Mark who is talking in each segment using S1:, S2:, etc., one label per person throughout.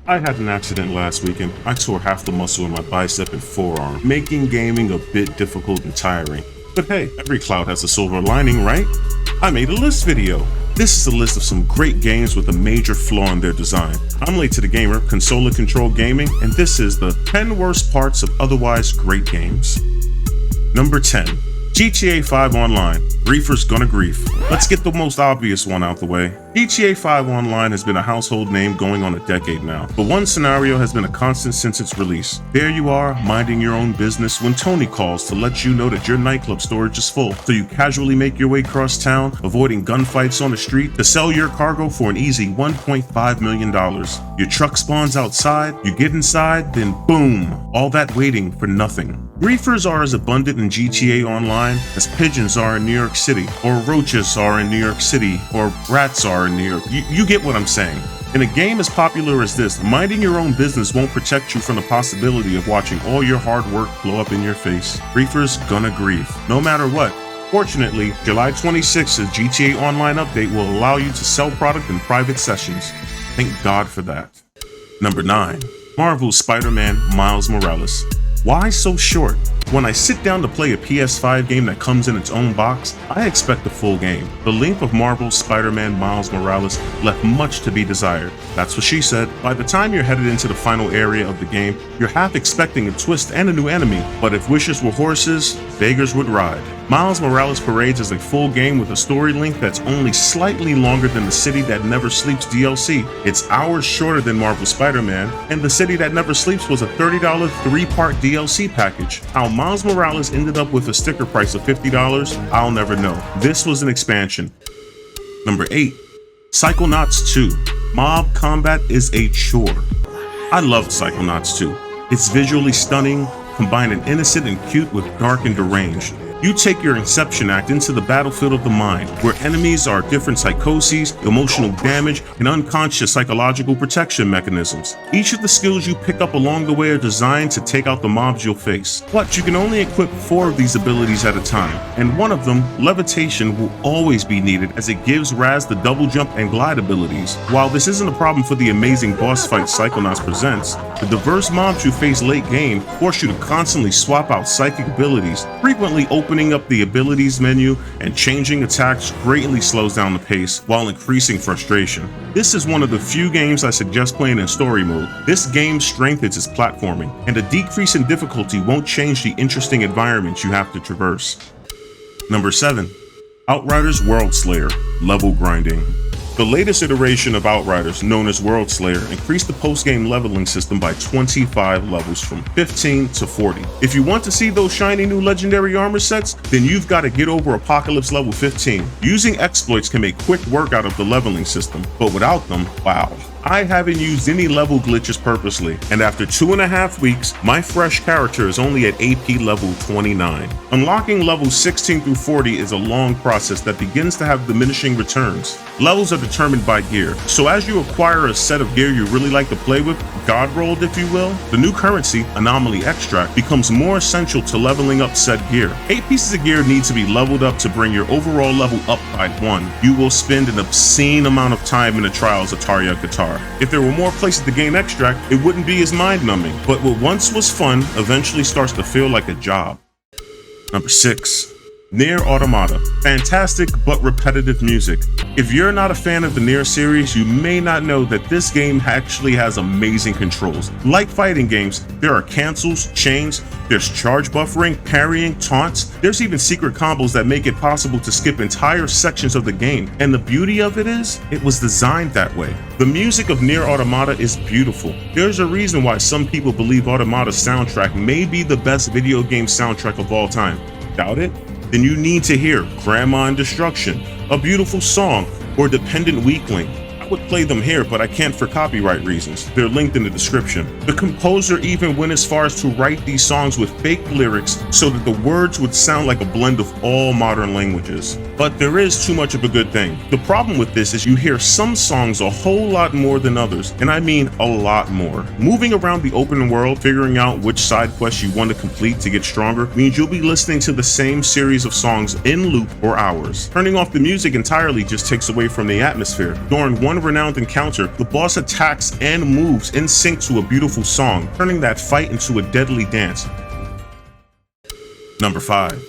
S1: I had an accident last weekend. I tore half the muscle in my bicep and forearm, making gaming a bit difficult and tiring. But hey, every cloud has a silver lining, right? I made a list video. This is a list of some great games with a major flaw in their design. I'm Late to the Gamer, console and control gaming, and this is the 10 worst parts of otherwise great games. Number 10. GTA 5 Online. Griefers gonna grief. Let's get the most obvious one out the way. GTA 5 Online has been a household name going on a decade now, but one scenario has been a constant since its release. There you are, minding your own business when Tony calls to let you know that your nightclub storage is full, so you casually make your way across town, avoiding gunfights on the street, to sell your cargo for an easy $1.5 million. Your truck spawns outside, you get inside, then boom, all that waiting for nothing. Griefers are as abundant in GTA Online as pigeons are in New York City, or roaches are in New York City, or rats are in New York. You get what I'm saying. In a game as popular as this, minding your own business won't protect you from the possibility of watching all your hard work blow up in your face. Griefers gonna grief, no matter what. Fortunately, July 26th's GTA Online update will allow you to sell product in private sessions. Thank God for that. Number 9. Marvel's Spider-Man Miles Morales. Why so short? When I sit down to play a PS5 game that comes in its own box, I expect a full game. The length of Marvel's Spider-Man Miles Morales left much to be desired. That's what she said. By the time you're headed into the final area of the game, you're half expecting a twist and a new enemy, but if wishes were horses, beggars would ride. Miles Morales parades as a full game with a story length that's only slightly longer than the City That Never Sleeps DLC. It's hours shorter than Marvel's Spider-Man, and the City That Never Sleeps was a $30 3-part DLC package. How Miles Morales ended up with a sticker price of $50, I'll never know. This was an expansion. Number 8. Psychonauts 2. Mob combat is a chore. I loved Psychonauts 2. It's visually stunning, combining innocent and cute with dark and deranged. You take your Inception act into the battlefield of the mind, where enemies are different psychoses, emotional damage, and unconscious psychological protection mechanisms. Each of the skills you pick up along the way are designed to take out the mobs you'll face. But you can only equip 4 of these abilities at a time, and one of them, levitation, will always be needed as it gives Raz the double jump and glide abilities. While this isn't a problem for the amazing boss fight Psychonauts presents, the diverse mobs you face late game force you to constantly swap out psychic abilities, frequently opening up the abilities menu and changing attacks greatly slows down the pace while increasing frustration. This is one of the few games I suggest playing in story mode. This game's strength is its platforming, and a decrease in difficulty won't change the interesting environments you have to traverse. Number 7. Outriders World Slayer Level Grinding. The latest iteration of Outriders, known as World Slayer, increased the post-game leveling system by 25 levels from 15 to 40. If you want to see those shiny new legendary armor sets, then you've got to get over Apocalypse level 15. Using exploits can make quick work out of the leveling system, but without them, wow. I haven't used any level glitches purposely, and after 2.5 weeks, my fresh character is only at AP level 29. Unlocking levels 16 through 40 is a long process that begins to have diminishing returns. Levels are determined by gear, so as you acquire a set of gear you really like to play with, god rolled if you will, the new currency, Anomaly Extract, becomes more essential to leveling up said gear. 8 pieces of gear need to be leveled up to bring your overall level up by 1. You will spend an obscene amount of time in the trials of Tarya Qatar. If there were more places to gain extract, it wouldn't be as mind-numbing, but what once was fun eventually starts to feel like a job. Number 6. NieR Automata. Fantastic but repetitive music. If you're not a fan of the NieR series, you may not know that this game actually has amazing controls. Like fighting games, there are cancels, chains, there's charge buffering, parrying, taunts. There's even secret combos that make it possible to skip entire sections of the game. And the beauty of it is, it was designed that way. The music of NieR Automata is beautiful. There's a reason why some people believe Automata's soundtrack may be the best video game soundtrack of all time. Doubt it? Then you need to hear Grandma in Destruction, A Beautiful Song, or Dependent Weakling. I would play them here, but I can't for copyright reasons. They're linked in the description. The composer even went as far as to write these songs with fake lyrics so that the words would sound like a blend of all modern languages. But there is too much of a good thing. The problem with this is you hear some songs a whole lot more than others, and I mean a lot more. Moving around the open world, figuring out which side quests you want to complete to get stronger, means you'll be listening to the same series of songs in loop for hours. Turning off the music entirely just takes away from the atmosphere. During one one renowned encounter, the boss attacks and moves in sync to a beautiful song, turning that fight into a deadly dance. Number 5.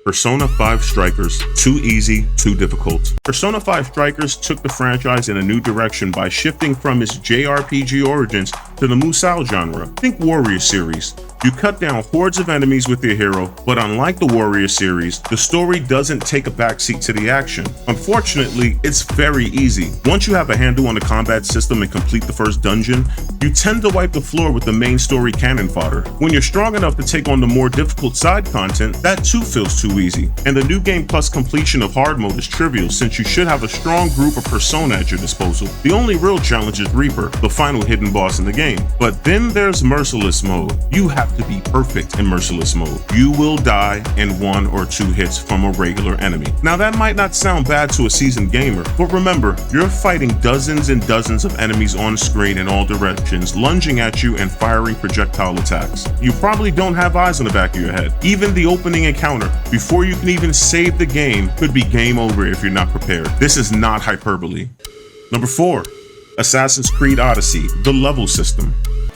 S1: Persona 5 Strikers. Too easy, too difficult. Persona 5 Strikers took the franchise in a new direction by shifting from its JRPG origins to the Musou genre. Think Warrior series. You cut down hordes of enemies with your hero, but unlike the Warrior series, the story doesn't take a backseat to the action. Unfortunately, it's very easy. Once you have a handle on the combat system and complete the first dungeon, you tend to wipe the floor with the main story cannon fodder. When you're strong enough to take on the more difficult side content, that too feels too easy. And the new game plus completion of hard mode is trivial since you should have a strong group of Persona at your disposal. The only real challenge is Reaper, the final hidden boss in the game. But then there's Merciless mode. You have to be perfect in Merciless mode. You will die in 1 or 2 hits from a regular enemy. Now that might not sound bad to a seasoned gamer, but remember, you're fighting dozens and dozens of enemies on screen in all directions, lunging at you and firing projectile attacks. You probably don't have eyes on the back of your head. Even the opening encounter, before you can even save the game, could be game over if you're not prepared. This is not hyperbole. Number 4. Assassin's Creed Odyssey, the level system.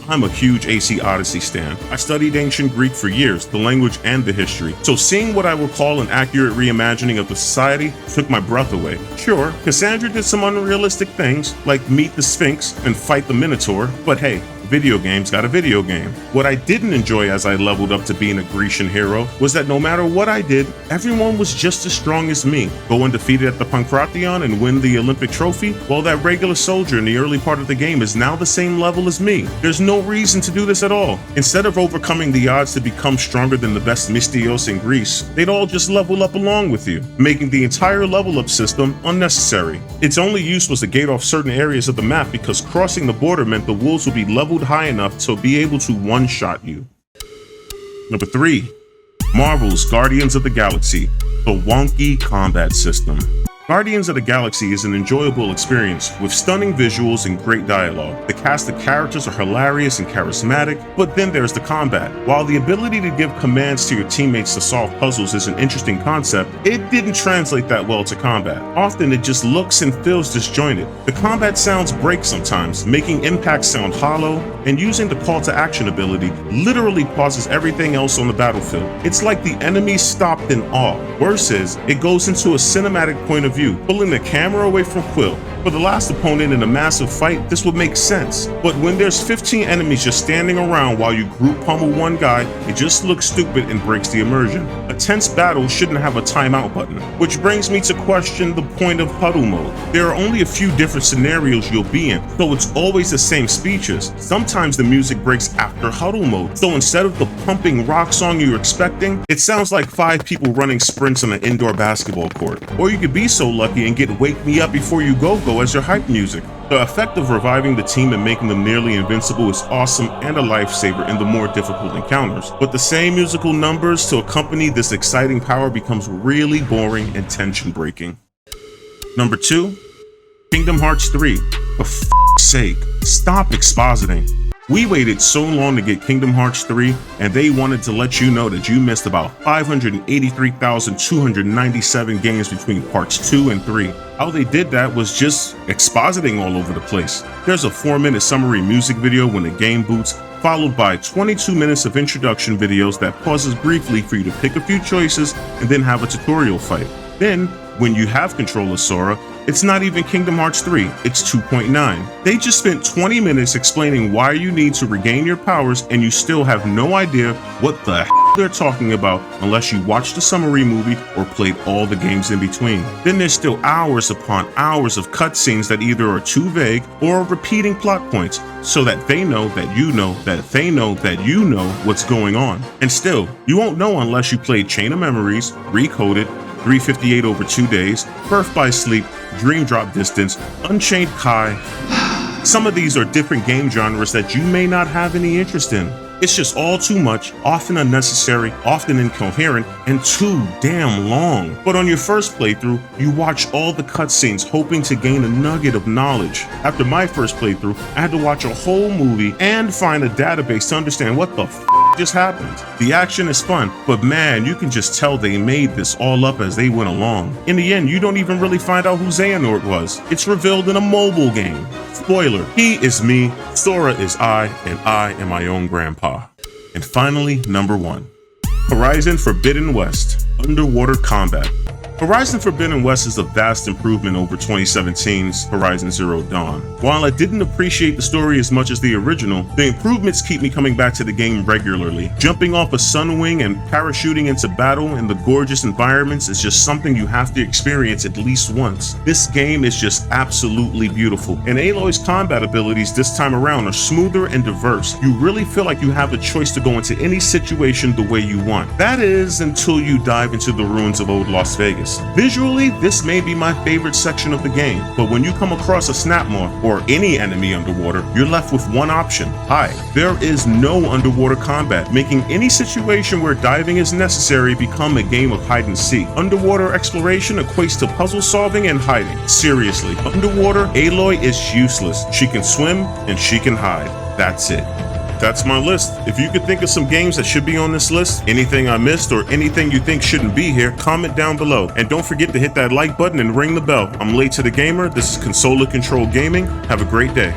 S1: I'm a huge AC Odyssey stan. I studied ancient Greek for years, the language and the history. So seeing what I would call an accurate reimagining of the society took my breath away. Sure, Cassandra did some unrealistic things, like meet the Sphinx and fight the Minotaur, but hey, video games got a video game. What I didn't enjoy as I leveled up to being a Grecian hero was that no matter what I did, everyone was just as strong as me. Go undefeated at the Pankration and win the Olympic trophy? Well, that regular soldier in the early part of the game is now the same level as me. There's no reason to do this at all. Instead of overcoming the odds to become stronger than the best Mystios in Greece, they'd all just level up along with you, making the entire level up system unnecessary. Its only use was to gate off certain areas of the map because crossing the border meant the wolves would be leveled high enough to be able to one-shot you. Number 3. Marvel's Guardians of the Galaxy, the wonky combat system. Guardians of the Galaxy is an enjoyable experience with stunning visuals and great dialogue. The cast of characters are hilarious and charismatic, but then there's the combat. While the ability to give commands to your teammates to solve puzzles is an interesting concept, it didn't translate that well to combat. Often it just looks and feels disjointed. The combat sounds break sometimes, making impacts sound hollow, and using the call to action ability literally pauses everything else on the battlefield. It's like the enemies stopped in awe. Worse is, it goes into a cinematic point of view, pulling the camera away from Quill. For the last opponent in a massive fight, this would make sense. But when there's 15 enemies just standing around while you group pummel one guy, it just looks stupid and breaks the immersion. A tense battle shouldn't have a timeout button. Which brings me to question the point of huddle mode. There are only a few different scenarios you'll be in, so it's always the same speeches. Sometimes the music breaks after huddle mode, so instead of the pumping rock song you're expecting, it sounds like 5 people running sprints on an indoor basketball court. Or you could be so lucky and get Wake Me Up Before You Go as your hype music. The effect of reviving the team and making them nearly invincible is awesome and a lifesaver in the more difficult encounters. But the same musical numbers to accompany this exciting power becomes really boring and tension breaking. Number 2. Kingdom Hearts 3. For f***'s sake, stop expositing. We waited so long to get Kingdom Hearts 3, and they wanted to let you know that you missed about 583,297 games between parts 2 and 3. How they did that was just expositing all over the place. There's a 4-minute summary music video when the game boots, followed by 22 minutes of introduction videos that pauses briefly for you to pick a few choices and then have a tutorial fight. Then, when you have control of Sora, it's not even Kingdom Hearts 3, it's 2.9. They just spent 20 minutes explaining why you need to regain your powers and you still have no idea what the hell they're talking about unless you watched the summary movie or played all the games in between. Then there's still hours upon hours of cutscenes that either are too vague or are repeating plot points so that they know that you know that they know that you know what's going on. And still, you won't know unless you played Chain of Memories, Recoded, 358 over 2 days, Birth by Sleep, Dream Drop Distance, Unchained Kai. Some of these are different game genres that you may not have any interest in. It's just all too much, often unnecessary, often incoherent, and too damn long. But on your first playthrough, you watch all the cutscenes hoping to gain a nugget of knowledge. After my first playthrough, I had to watch a whole movie and find a database to understand what the f just happened. The action is fun, but man, you can just tell they made this all up as they went along. In the end, you don't even really find out who Xehanort was. It's revealed in a mobile game. Spoiler, he is me, Sora is I, and I am my own grandpa. And finally, number 1. Horizon Forbidden West, Underwater Combat. Horizon Forbidden West is a vast improvement over 2017's Horizon Zero Dawn. While I didn't appreciate the story as much as the original, the improvements keep me coming back to the game regularly. Jumping off a sunwing and parachuting into battle in the gorgeous environments is just something you have to experience at least once. This game is just absolutely beautiful, and Aloy's combat abilities this time around are smoother and diverse. You really feel like you have a choice to go into any situation the way you want. That is, until you dive into the ruins of old Las Vegas. Visually, this may be my favorite section of the game, but when you come across a Snapmaw or any enemy underwater, you're left with one option: hide. There is no underwater combat, making any situation where diving is necessary become a game of hide and seek. Underwater exploration equates to puzzle solving and hiding. Seriously, underwater, Aloy is useless. She can swim and she can hide. That's it. That's my list. If you could think of some games that should be on this list, anything I missed or anything you think shouldn't be here, comment down below. And don't forget to hit that like button and ring the bell. I'm Late to the Gamer. This is Consola Control Gaming. Have a great day.